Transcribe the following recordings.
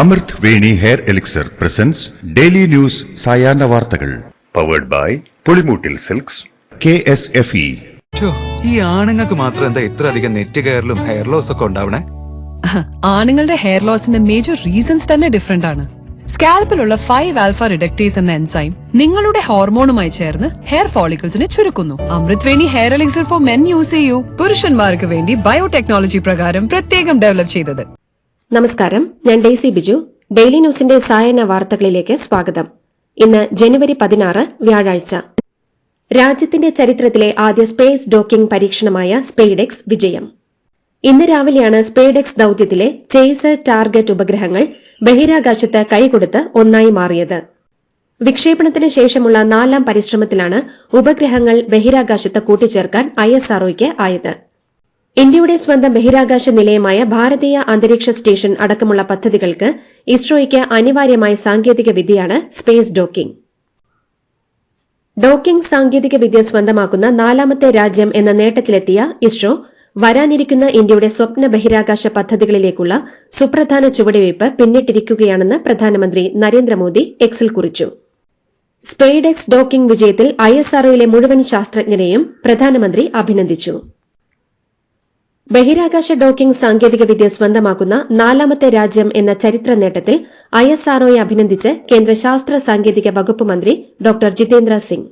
അമൃത് Veni hair elixir presents daily news സായാഹ്ന വാർത്തകൾ powered by Pulimoottil silks KSFE. ഈ ആണുങ്ങൾക്ക് മാത്രം എന്താ ഇത്ര അധികം നെറ്റ് കെയറിലും ഹെയർ ലോസ് ഒക്കെ ഉണ്ടാവണേ? ആണുങ്ങളുടെ ഹെയർ ലോസിന്റെ മേജർ റീസൺസ് തന്നെ ഡിഫറെന്റ് ആണ്. സ്കാൽപ്പിലുള്ള 5 ആൽഫ റിഡക്ടേസ് എന്ന എൻസൈം നിങ്ങളുടെ ഹോർമോണുമായി ചേർന്ന് ഹെയർ ഫോളിക്കിൾസിനെ ചുരുക്കുന്നു. Amrit Veni hair elixir for men use ചെയ്യൂ. പുരുഷന്മാർക്ക് വേണ്ടി ബയോടെക്നോളജി പ്രകാരം പ്രത്യേകം ഡെവലപ്പ് ചെയ്തത്. നമസ്കാരം, ഞാൻ ഡെയ്സി ബിജു. ഡെയിലി ന്യൂസിന്റെ സായന വാർത്തകളിലേക്ക് സ്വാഗതം. ഇന്ന് ജനുവരി 16 വ്യാഴാഴ്ച. രാജ്യത്തിന്റെ ചരിത്രത്തിലെ ആദ്യ സ്പേസ് ഡോക്കിംഗ് പരീക്ഷണമായ സ്പെയ്ഡെക്സ് വിജയം. ഇന്ന് രാവിലെയാണ് സ്പെയ്ഡെക്സ് ദൌത്യത്തിലെ ചേസർ ടാർഗറ്റ് ഉപഗ്രഹങ്ങൾ ബഹിരാകാശത്ത് കൈകൊടുത്ത് ഒന്നായി മാറിയത്. വിക്ഷേപണത്തിന് ശേഷമുള്ള 4ാം പരിശ്രമത്തിലാണ് ഉപഗ്രഹങ്ങൾ ബഹിരാകാശത്ത് കൂട്ടിച്ചേർക്കാൻ ISROയ്ക്ക് ആയത്. ഇന്ത്യയുടെ സ്വന്തം ബഹിരാകാശ നിലയമായ ഭാരതീയ അന്തരീക്ഷ സ്റ്റേഷൻ അടക്കമുള്ള പദ്ധതികൾക്ക് ഇസ്രോയ്ക്ക് അനിവാര്യമായ സാങ്കേതിക വിദ്യയാണ് സ്പേസ് ഡോക്കിംഗ്. ഡോക്കിംഗ് സാങ്കേതിക വിദ്യ സ്വന്തമാക്കുന്ന 4ാമത്തെ രാജ്യം എന്ന നേട്ടത്തിലെത്തിയ ഇസ്രോ വരാനിരിക്കുന്ന ഇന്ത്യയുടെ സ്വപ്ന ബഹിരാകാശ പദ്ധതികളിലേക്കുള്ള സുപ്രധാന ചുവടുവയ്പ് പിന്നിട്ടിരിക്കുകയാണെന്ന് പ്രധാനമന്ത്രി നരേന്ദ്രമോദി എക്സിൽ കുറിച്ചു. സ്പെയ്ഡെക്സ് ഡോക്കിംഗ് വിജയത്തിൽ ISROയിലെ മുഴുവൻ ശാസ്ത്രജ്ഞരെയും പ്രധാനമന്ത്രി അഭിനന്ദിച്ചു. ബഹിരാകാശ ഡോക്കിംഗ് സാങ്കേതികവിദ്യ സ്വന്തമാക്കുന്ന 4ാമത്തെ രാജ്യം എന്ന ചരിത്ര നേട്ടത്തിൽ ISROയെ അഭിനന്ദിച്ച് കേന്ദ്ര ശാസ്ത്ര സാങ്കേതിക വകുപ്പ് മന്ത്രി ഡോക്ടർ ജിതേന്ദ്ര സിംഗ്.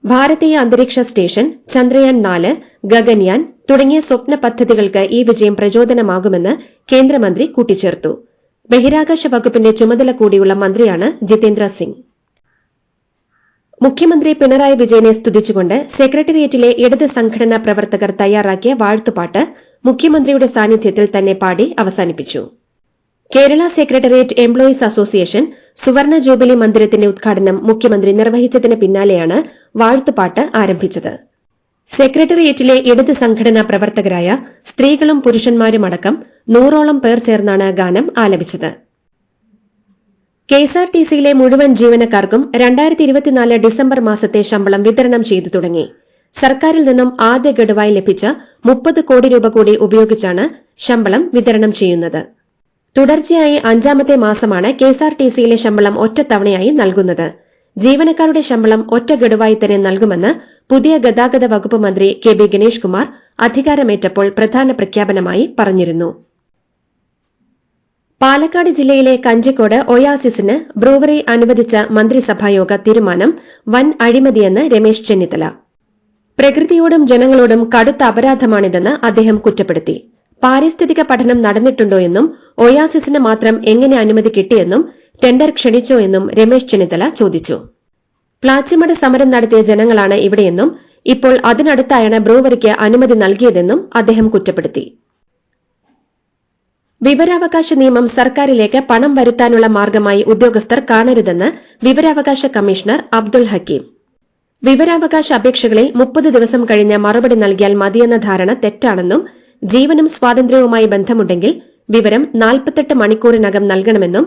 ഭാരതീയ അന്തരീക്ഷ സ്റ്റേഷൻ, ചന്ദ്രയാൻ 4, ഗഗൻയാൻ തുടങ്ങിയ സ്വപ്ന പദ്ധതികൾക്ക് ഈ വിജയം പ്രചോദനമാകുമെന്ന് കേന്ദ്രമന്ത്രി കൂട്ടിച്ചേർത്തു. ബഹിരാകാശ വകുപ്പിന്റെ ചുമതല കൂടിയുള്ള മന്ത്രിയാണ് ജിതേന്ദ്ര സിംഗ്. മുഖ്യമന്ത്രി പിണറായി വിജയനെ സ്തുതിച്ചുകൊണ്ട് സെക്രട്ടേറിയറ്റിലെ ഇടത് സംഘടനാ പ്രവർത്തകർ തയ്യാറാക്കിയ വാഴ്ത്തുപാട്ട് മുഖ്യമന്ത്രിയുടെ സാന്നിധ്യത്തിൽ തന്നെ പാടി അവസാനിപ്പിച്ചു. കേരള സെക്രട്ടേറിയറ്റ് എംപ്ലോയീസ് അസോസിയേഷൻ സുവർണ ജൂബിലി മന്ദിരത്തിന്റെ ഉദ്ഘാടനം മുഖ്യമന്ത്രി നിർവഹിച്ചതിന് പിന്നാലെയാണ് വാഴ്ത്തുപാട്ട് ആരംഭിച്ചത്. സെക്രട്ടേറിയറ്റിലെ ഇടത് സംഘടനാ പ്രവർത്തകരായ സ്ത്രീകളും പുരുഷന്മാരുമടക്കം 100ഓളം പേർ ചേർന്നാണ് ഗാനം ആലപിച്ചത്. KSRTCയിലെ മുഴുവൻ ജീവനക്കാർക്കും 2024 ഡിസംബർ മാസത്തെ ശമ്പളം വിതരണം ചെയ്തു തുടങ്ങി. സർക്കാരിൽ നിന്നും ആദ്യ ഗഡുവായി ലഭിച്ച 30 കോടി രൂപ കൂടി ഉപയോഗിച്ചാണ് ശമ്പളം വിതരണം ചെയ്യുന്നത്. തുടർച്ചയായി 5ാമത്തെ മാസമാണ് KSRTCയിലെ ശമ്പളം ഒറ്റത്തവണയായി നൽകുന്നത്. ജീവനക്കാരുടെ ശമ്പളം ഒറ്റ ഗഡുവായി തന്നെ നൽകുമെന്ന് പുതിയ ഗതാഗത വകുപ്പ് മന്ത്രി KB ഗണേഷ് കുമാർ അധികാരമേറ്റപ്പോൾ പ്രധാന പ്രഖ്യാപനമായി പറഞ്ഞിരുന്നു. പാലക്കാട് ജില്ലയിലെ കഞ്ചിക്കോട് ഒയാസിസിന് ബ്രൂവറി അനുവദിച്ച മന്ത്രിസഭായോഗ തീരുമാനം വൻ അഴിമതിയെന്ന് രമേശ് ചെന്നിത്തല. പ്രകൃതിയോടും ജനങ്ങളോടും കടുത്ത അപരാധമാണിതെന്ന് അദ്ദേഹം കുറ്റപ്പെടുത്തി. പാരിസ്ഥിതിക പഠനം നടന്നിട്ടുണ്ടോ എന്നും ഒയാസിസിന് മാത്രം എങ്ങനെ അനുമതി കിട്ടിയെന്നും ടെൻഡർ ക്ഷണിച്ചോ എന്നും രമേശ് ചെന്നിത്തല ചോദിച്ചു. പ്ലാച്ചിമട സമരം നടത്തിയ ജനങ്ങളാണ് ഇവിടെയെന്നും ഇപ്പോൾ അതിനടുത്തായാണ് ബ്രൂവറിക്ക് അനുമതി നൽകിയതെന്നും അദ്ദേഹം കുറ്റപ്പെടുത്തി. വിവരാവകാശ നിയമം സർക്കാരിലേക്ക് പണം വരുത്താനുള്ള മാർഗമായി ഉദ്യോഗസ്ഥർ കാണരുതെന്ന് വിവരാവകാശ കമ്മീഷണർ അബ്ദുൽ ഹക്കീം. വിവരാവകാശ അപേക്ഷകളിൽ 30 ദിവസം കഴിഞ്ഞ് മറുപടി നൽകിയാൽ മതിയെന്ന ധാരണ തെറ്റാണെന്നും ജീവനും സ്വാതന്ത്ര്യവുമായി ബന്ധമുണ്ടെങ്കിൽ വിവരം 48 മണിക്കൂറിനകം നൽകണമെന്നും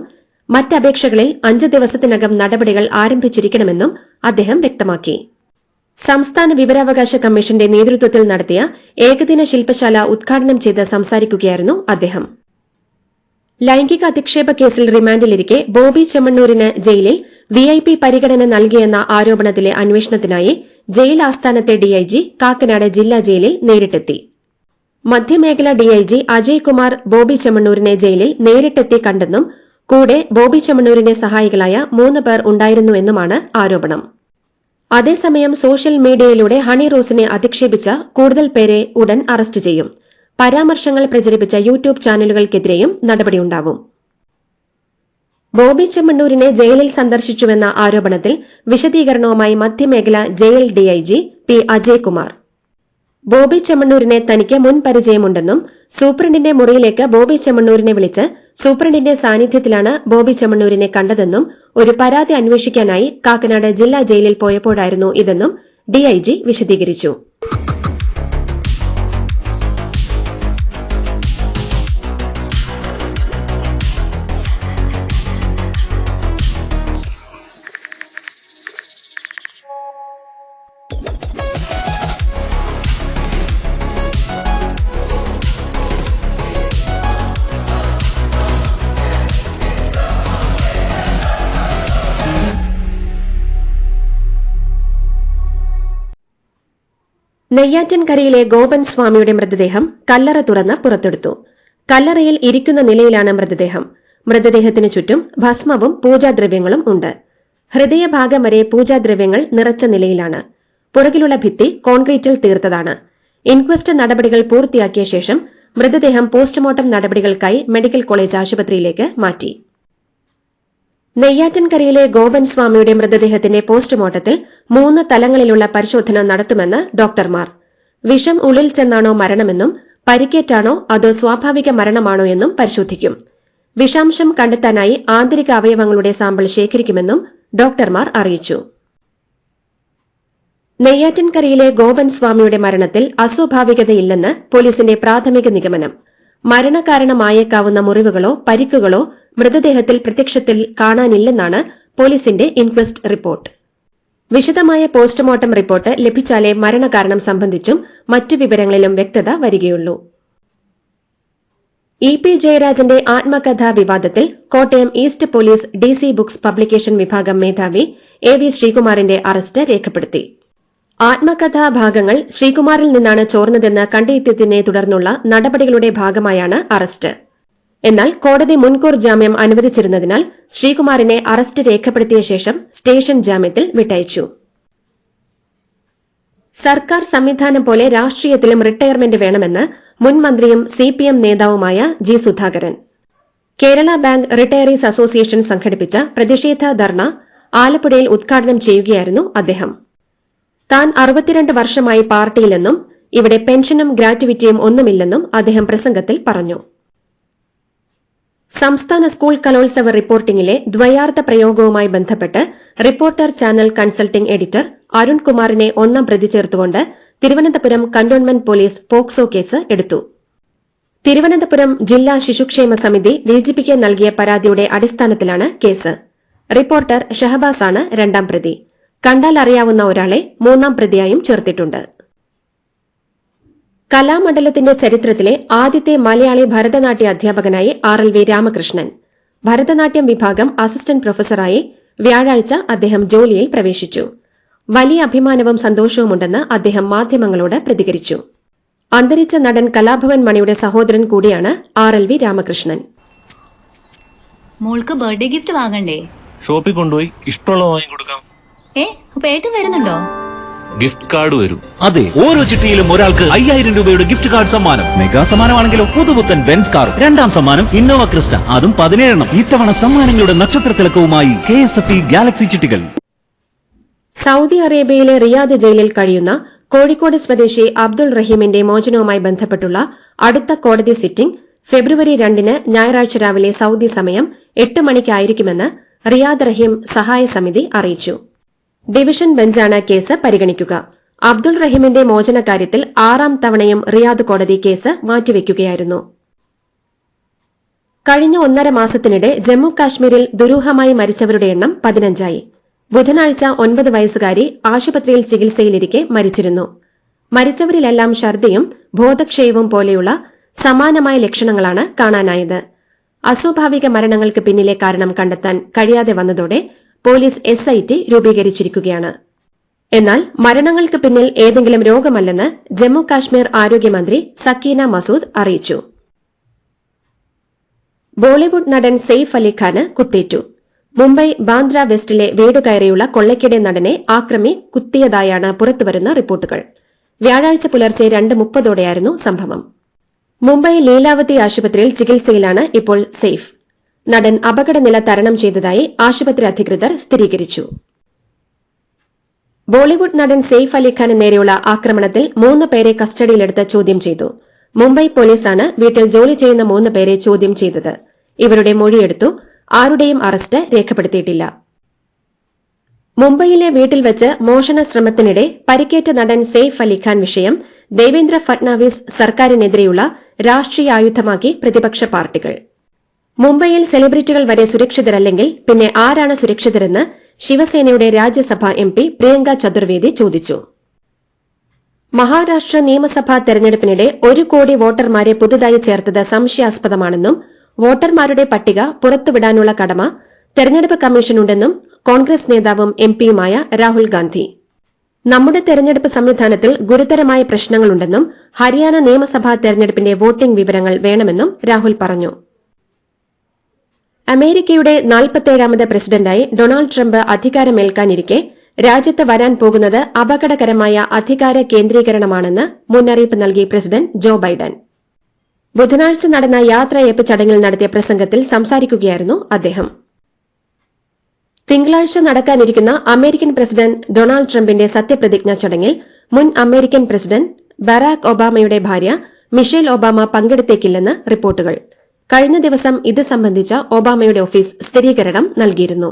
മറ്റപേക്ഷകളിൽ 5 ദിവസത്തിനകം നടപടികൾ ആരംഭിച്ചിരിക്കണമെന്നും അദ്ദേഹം വ്യക്തമാക്കി. സംസ്ഥാന വിവരാവകാശ കമ്മീഷന്റെ നേതൃത്വത്തിൽ നടത്തിയ ഏകദിന ശില്പശാല ഉദ്ഘാടനം ചെയ്ത് സംസാരിക്കുകയായിരുന്നു അദ്ദേഹം. ലൈംഗിക അധിക്ഷേപ കേസിൽ റിമാൻഡിലിരിക്കെ ബോബി ചെമ്മണ്ണൂരിന് ജയിലിൽ VIP പരിഗണന നൽകിയെന്ന ആരോപണത്തിലെ അന്വേഷണത്തിനായി ജയിൽ ആസ്ഥാനത്തെ DIG കാക്കനാട് ജില്ലാ ജയിലിൽ നേരിട്ടെത്തി. മധ്യമേഖല DIG അജയ് കുമാർ ബോബി ചെമ്മണ്ണൂരിനെ ജയിലിൽ നേരിട്ടെത്തി കണ്ടെന്നും കൂടെ ബോബി ചെമ്മണ്ണൂരിന്റെ സഹായികളായ 3 പേർ ഉണ്ടായിരുന്നുവെന്നുമാണ് ആരോപണം. അതേസമയം സോഷ്യൽ മീഡിയയിലൂടെ ഹണി റോസിനെ അധിക്ഷേപിച്ച കൂടുതൽ പേരെ ഉടൻ അറസ്റ്റ് ചെയ്യും. പരാമർശങ്ങൾ പ്രചരിപ്പിച്ച യൂട്യൂബ് ചാനലുകൾക്കെതിരെയും നടപടിയുണ്ടാവും. ബോബി ചെമ്മണ്ണൂരിനെ ജയിലിൽ സന്ദർശിച്ചുവെന്ന ആരോപണത്തിൽ വിശദീകരണവുമായി മധ്യമേഖല jail DIG P. Ajay Kumar. Bobby ചെമ്മണ്ണൂരിനെ തനിക്ക് മുൻ പരിചയമുണ്ടെന്നും സൂപ്രണ്ടിന്റെ മുറിയിലേക്ക് ബോബി ചെമ്മണ്ണൂരിനെ വിളിച്ച് സൂപ്രണ്ടിന്റെ സാന്നിധ്യത്തിലാണ് ബോബി ചെമ്മണ്ണൂരിനെ കണ്ടതെന്നും ഒരു പരാതി അന്വേഷിക്കാനായി കാക്കനാട് ജില്ലാ ജയിലിൽ പോയപ്പോഴായിരുന്നു ഇതെന്നും DIG വിശദീകരിച്ചു. നെയ്യാറ്റിൻകരയിലെ ഗോപൻ സ്വാമിയുടെ മൃതദേഹം കല്ലറ തുറന്ന് പുറത്തെടുത്തു. കല്ലറയിൽ ഇരിക്കുന്ന നിലയിലാണ് മൃതദേഹം. മൃതദേഹത്തിനു ചുറ്റും ഭസ്മവും പൂജാദ്രവ്യങ്ങളും ഉണ്ട്. ഹൃദയഭാഗം വരെ പൂജാദ്രവ്യങ്ങൾ നിറച്ച നിലയിലാണ്. പുറകിലുള്ള ഭിത്തി കോൺക്രീറ്റിൽ തീർത്തതാണ്. ഇൻക്വസ്റ്റ് നടപടികൾ പൂർത്തിയാക്കിയ ശേഷം മൃതദേഹം പോസ്റ്റ്മോർട്ടം നടപടികൾക്കായി മെഡിക്കൽ കോളേജ് ആശുപത്രിയിലേക്ക് മാറ്റി. നെയ്യാറ്റിൻകരയിലെ ഗോപൻ സ്വാമിയുടെ മൃതദേഹത്തിന്റെ പോസ്റ്റ്മോർട്ടത്തിൽ 3 തലങ്ങളിലുള്ള പരിശോധന നടത്തുമെന്ന് ഡോക്ടർമാർ. വിഷം ഉള്ളിൽ ചെന്നാണോ മരണമെന്നും പരിക്കേറ്റാണോ അതോ സ്വാഭാവിക മരണമാണോ എന്നും പരിശോധിക്കും. വിഷാംശം കണ്ടെത്താനായി ആന്തരിക അവയവങ്ങളുടെ സാമ്പിൾ ശേഖരിക്കുമെന്നും ഡോക്ടർമാർ അറിയിച്ചു. നെയ്യാറ്റിൻകരയിലെ ഗോപൻ സ്വാമിയുടെ മരണത്തിൽ അസ്വാഭാവികതയില്ലെന്ന് പോലീസിന്റെ പ്രാഥമിക നിഗമനം. മരണകാരണമായേക്കാവുന്ന മുറിവുകളോ പരിക്കുകളോ മൃതദേഹത്തിൽ പ്രത്യക്ഷത്തിൽ കാണാനില്ലെന്നാണ് പോലീസിന്റെ ഇൻക്വസ്റ്റ് റിപ്പോർട്ട്. വിശദമായ പോസ്റ്റ്മോർട്ടം റിപ്പോർട്ട് ലഭിച്ചാലേ മരണകാരണം സംബന്ധിച്ചും മറ്റു വിവരങ്ങളിലും വ്യക്തത വരികയുള്ളൂ. ഇ.പി. ജയരാജന്റെ ആത്മകഥാ വിവാദത്തിൽ Kottayam east police DC books publication വിഭാഗം മേധാവി എ.വി. ശ്രീകുമാറിന്റെ അറസ്റ്റ് രേഖപ്പെടുത്തി. ആത്മകഥാ ഭാഗങ്ങൾ ശ്രീകുമാറിൽ നിന്നാണ് ചോർന്നതെന്ന് കണ്ടെത്തിയതിനെ തുടർന്നുള്ള നടപടികളുടെ ഭാഗമായാണ് അറസ്റ്റ്. എന്നാൽ കോടതി മുൻകൂർ ജാമ്യം അനുവദിച്ചിരുന്നതിനാൽ ശ്രീകുമാറിനെ അറസ്റ്റ് രേഖപ്പെടുത്തിയ ശേഷം സ്റ്റേഷൻ ജാമ്യത്തിൽ വിട്ടയച്ചു. സർക്കാർ സംവിധാനം പോലെ രാഷ്ട്രീയത്തിലും റിട്ടയർമെന്റ് വേണമെന്ന് മുൻ മന്ത്രിയും സിപിഎം നേതാവുമായ G Sudhakaran. Kerala bank retirees association സംഘടിപ്പിച്ച പ്രതിഷേധ ധർണ ആലപ്പുഴയിൽ ഉദ്ഘാടനം ചെയ്യുകയായിരുന്നു അദ്ദേഹം. താൻ 62 വർഷമായി പാർട്ടിയിലെന്നും ഇവിടെ പെൻഷനും ഗ്രാറ്റുവിറ്റിയും ഒന്നുമില്ലെന്നും അദ്ദേഹം പ്രസംഗത്തിൽ പറഞ്ഞു. സംസ്ഥാന സ്കൂൾ കലോത്സവ റിപ്പോർട്ടിംഗിലെ ദ്വയാർത്ഥ പ്രയോഗവുമായി ബന്ധപ്പെട്ട് റിപ്പോർട്ടർ ചാനൽ കൺസൾട്ടിംഗ് എഡിറ്റർ അരുൺകുമാറിനെ 1-ാം പ്രതി ചേർത്തുകൊണ്ട് Thiruvananthapuram cantonment police POCSO case എടുത്തു. തിരുവനന്തപുരം ജില്ലാ ശിശുക്ഷേമ സമിതി ഡിജിപിക്ക് നൽകിയ പരാതിയുടെ അടിസ്ഥാനത്തിലാണ് കേസ്. റിപ്പോർട്ടർ ഷഹബാസാണ് 2-ാം പ്രതി. കണ്ടാൽ അറിയാവുന്ന ഒരാളെ 3-ാം പ്രതിയായും ചേർത്തിട്ടുണ്ട്. കലാമണ്ഡലത്തിന്റെ ചരിത്രത്തിലെ ആദ്യത്തെ മലയാളി ഭരതനാട്യ അധ്യാപകനായി RLV രാമകൃഷ്ണൻ. ഭരതനാട്യം വിഭാഗം അസിസ്റ്റന്റ് പ്രൊഫസറായി വ്യാഴാഴ്ച അദ്ദേഹം ജോലിയിൽ പ്രവേശിച്ചു. വലിയ അഭിമാനവും സന്തോഷവുമുണ്ടെന്ന് അദ്ദേഹം മാധ്യമങ്ങളോട് പ്രതികരിച്ചു. അന്തരിച്ച നടൻ കലാഭവൻ മണിയുടെ സഹോദരൻ കൂടിയാണ് RLV രാമകൃഷ്ണൻ. മോൾക്ക് ബർത്ത്ഡേ ഗിഫ്റ്റ് വാങ്ങണ്ടേ? ഷോപ്പിൽ കൊണ്ടുപോയി ഇഷ്ടമുള്ള വാങ്ങിക്കൊടുക്കാം. അപ്പൊ ഏട്ടൻ വരുന്നുണ്ടോ? ഗിഫ്റ്റ് കാർഡ് വരും. അതെ, ഓരോ ചിട്ടിയിലും ഒരാൾക്ക് 5000 രൂപയുടെ ഗിഫ്റ്റ് കാർഡ് സമ്മാനം. മെഗാ സമ്മാനമാണെങ്കിലോ പുതുപുത്തൻ ബെൻസ് കാർ. 2-ാം സമ്മാനം ഇന്നോവ ക്രിസ്റ്റ, അതും 17 ഇത്തവണ സമ്മാനങ്ങളുടെ നക്ഷത്രത്തിലക്കവുമായി KSFE ഗാലക്സി ചിട്ടികൾ. സൌദി അറേബ്യയിലെ റിയാദ് ജയിലിൽ കഴിയുന്ന കോഴിക്കോട് സ്വദേശി അബ്ദുൾ റഹീമിന്റെ മോചനവുമായി ബന്ധപ്പെട്ടുള്ള അടുത്ത കോടതി സിറ്റിംഗ് ഫെബ്രുവരി 2-ന് ഞായറാഴ്ച രാവിലെ സൌദി സമയം 8 മണിക്കായിരിക്കുമെന്ന് റിയാദ് റഹീം സഹായ സമിതി അറിയിച്ചു. ഡിവിഷൻ ബെഞ്ചാണ് കേസ് പരിഗണിക്കുക. അബ്ദുൾ റഹീമിന്റെ മോചനകാര്യത്തിൽ 6-ാം തവണയും റിയാദ് കോടതി കേസ് മാറ്റിവെക്കുകയായിരുന്നു. കഴിഞ്ഞ 1.5 മാസത്തിനിടെ ജമ്മു കാശ്മീരിൽ ദുരൂഹമായി മരിച്ചവരുടെ എണ്ണം 15ആയി. ബുധനാഴ്ച 9 വയസ്സുകാരി ആശുപത്രിയിൽ ചികിത്സയിലിരിക്കെ മരിച്ചിരുന്നു. മരിച്ചവരിലെല്ലാം ഛർദിയും ബോധക്ഷയവും പോലെയുള്ള സമാനമായ ലക്ഷണങ്ങളാണ് കാണാനായത്. അസ്വാഭാവിക മരണങ്ങൾക്ക് പിന്നിലെ കാരണം കണ്ടെത്താൻ കഴിയാതെ വന്നതോടെ പോലീസ് SIT രൂപീകരിച്ചിരിക്കുകയാണ്. എന്നാൽ മരണങ്ങൾക്ക് പിന്നിൽ ഏതെങ്കിലും രോഗമല്ലെന്ന് ജമ്മു കാശ്മീർ ആരോഗ്യമന്ത്രി സക്കീന മസൂദ് അറിയിച്ചു. ബോളിവുഡ് നടൻ സെയ്ഫ് അലി ഖാന് കുത്തേറ്റു. മുംബൈ ബാന്ദ്ര വെസ്റ്റിലെ വീടുകയറിയുള്ള കൊള്ളയ്ക്കിടെ നടനെ ആക്രമി കുത്തിയതായാണ് പുറത്തുവരുന്ന റിപ്പോർട്ടുകൾ. വ്യാഴാഴ്ച പുലർച്ചെ 2:30ഓടെയായിരുന്നു സംഭവം. മുംബൈ ലീലാവതി ആശുപത്രിയിൽ ചികിത്സയിലാണ് ഇപ്പോൾ സെയ്ഫ്. നടൻ അപകടനില തരണം ചെയ്തതായി ആശുപത്രി അധികൃതർ സ്ഥിരീകരിച്ചു. ബോളിവുഡ് നടൻ സെയ്ഫ് അലി ഖാന് നേരെയുള്ള ആക്രമണത്തിൽ 3 പേരെ കസ്റ്റഡിയിലെടുത്ത് ചോദ്യം ചെയ്തു. മുംബൈ പോലീസാണ് വീട്ടിൽ ജോലി ചെയ്യുന്ന 3 പേരെ ചോദ്യം ചെയ്തത്. ഇവരുടെ മൊഴിയെടുത്തു. ആരുടെയും അറസ്റ്റ് രേഖപ്പെടുത്തിയിട്ടില്ല. മുംബൈയിലെ വീട്ടിൽ വെച്ച് മോഷണ ശ്രമത്തിനിടെ പരിക്കേറ്റ നടൻ സെയ്ഫ് അലി ഖാൻ വിഷയം ദേവേന്ദ്ര ഫട്നാവിസ് സർക്കാരിനെതിരെയുള്ള രാഷ്ട്രീയ ആയുധമാക്കി പ്രതിപക്ഷ പാർട്ടികൾ. മുംബൈയിൽ സെലിബ്രിറ്റികൾ വരെ സുരക്ഷിതരല്ലെങ്കിൽ പിന്നെ ആരാണ് സുരക്ഷിതരെന്ന് ശിവസേനയുടെ രാജ്യസഭാ MP പ്രിയങ്ക ചതുർവേദി ചോദിച്ചു. മഹാരാഷ്ട്ര നിയമസഭാ തെരഞ്ഞെടുപ്പിനിടെ 1 കോടി വോട്ടർമാരെ പുതുതായി ചേർത്തത് സംശയാസ്പദമാണെന്നും വോട്ടർമാരുടെ പട്ടിക പുറത്തുവിടാനുള്ള കടമ തെരഞ്ഞെടുപ്പ് കമ്മീഷനുണ്ടെന്നും കോൺഗ്രസ് നേതാവും MPയുമായ രാഹുൽ ഗാന്ധി. നമ്മുടെ തെരഞ്ഞെടുപ്പ് സംവിധാനത്തിൽ ഗുരുതരമായ പ്രശ്നങ്ങളുണ്ടെന്നും ഹരിയാന നിയമസഭാ തെരഞ്ഞെടുപ്പിന്റെ വോട്ടിംഗ് വിവരങ്ങൾ വേണമെന്നും രാഹുൽ പറഞ്ഞു. അമേരിക്കയുടെ 47ാമത് പ്രസിഡന്റായി ഡൊണാൾഡ് ട്രംപ് അധികാരമേൽക്കാനിരിക്കെ രാജ്യത്ത് വരാൻ പോകുന്നത് അപകടകരമായ അധികാര കേന്ദ്രീകരണമാണെന്ന് മുന്നറിയിപ്പ് നൽകി പ്രസിഡന്റ് ജോ ബൈഡൻ. ബുധനാഴ്ച നടന്ന യാത്രയയപ്പ് ചടങ്ങിൽ നടത്തിയ പ്രസംഗത്തിൽ സംസാരിക്കുകയായിരുന്നു അദ്ദേഹം. തിങ്കളാഴ്ച നടക്കാനിരിക്കുന്ന അമേരിക്കൻ പ്രസിഡന്റ് ഡൊണാൾഡ് ട്രംപിന്റെ സത്യപ്രതിജ്ഞാ ചടങ്ങിൽ മുൻ അമേരിക്കൻ പ്രസിഡന്റ് ബറാക് ഒബാമയുടെ ഭാര്യ മിഷേൽ ഒബാമ പങ്കെടുത്തേക്കില്ലെന്ന് റിപ്പോർട്ടുകൾ. കഴിഞ്ഞ ദിവസം ഇത് സംബന്ധിച്ച ഒബാമയുടെ ഓഫീസ് സ്ഥിരീകരണം നൽകിയിരുന്നു.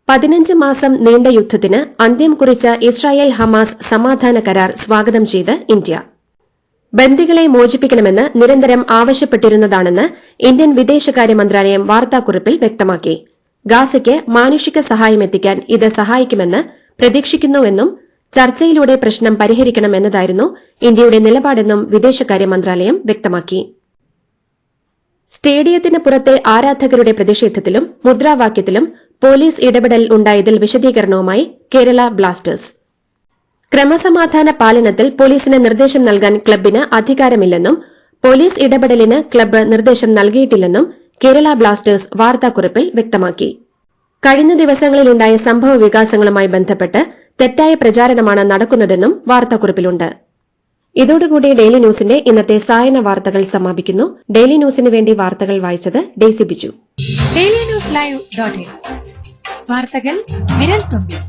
15 മാസം നീണ്ട യുദ്ധത്തിന് അന്ത്യം കുറിച്ച ഇസ്രായേൽ ഹമാസ് സമാധാന കരാർ സ്വാഗതം ചെയ്ത് ഇന്ത്യ. ബന്ദികളെ മോചിപ്പിക്കണമെന്ന് നിരന്തരം ആവശ്യപ്പെട്ടിരുന്നതാണെന്ന് ഇന്ത്യൻ വിദേശകാര്യ മന്ത്രാലയം വാർത്താക്കുറിപ്പിൽ വ്യക്തമാക്കി. ഗാസയ്ക്ക് മാനുഷിക സഹായമെത്തിക്കാൻ ഇത് സഹായിക്കുമെന്ന് പ്രതീക്ഷിക്കുന്നുവെന്നും ചർച്ചയിലൂടെ പ്രശ്നം പരിഹരിക്കണമെന്നതായിരുന്നു ഇന്ത്യയുടെ നിലപാടെന്നും വിദേശകാര്യ മന്ത്രാലയം വ്യക്തമാക്കി. സ്റ്റേഡിയത്തിന് പുറത്തെ ആരാധകരുടെ പ്രതിഷേധത്തിലും മുദ്രാവാക്യത്തിലും പോലീസ് ഇടപെടൽ ഉണ്ടായതിൽ വിശദീകരണവുമായി കേരള ബ്ലാസ്റ്റേഴ്സ്. ക്രമസമാധാന പാലനത്തിൽ പോലീസിന് നിർദ്ദേശം നൽകാൻ ക്ലബിന് അധികാരമില്ലെന്നും പോലീസ് ഇടപെടലിന് ക്ലബ്ബ് നിർദ്ദേശം നൽകിയിട്ടില്ലെന്നും കേരള ബ്ലാസ്റ്റേഴ്സ് വാർത്താക്കുറിപ്പിൽ വ്യക്തമാക്കി. കഴിഞ്ഞ ദിവസങ്ങളിലുണ്ടായ സംഭവ വികാസങ്ങളുമായി ബന്ധപ്പെട്ട് തെറ്റായ പ്രചാരണമാണ് നടക്കുന്നതെന്നും വാർത്താക്കുറിപ്പിലുണ്ട്. ഇതോടുകൂടി ഡെയിലി ന്യൂസിന്റെ ഇന്നത്തെ സായന വാർത്തകൾ സമാപിക്കുന്നു. ഡെയിലി ന്യൂസിന് വേണ്ടി വാർത്തകൾ വായിച്ചത് Daisy Biju. Daily news live .in വാർത്തകൾ വിരൽ തുമ്പിൽ.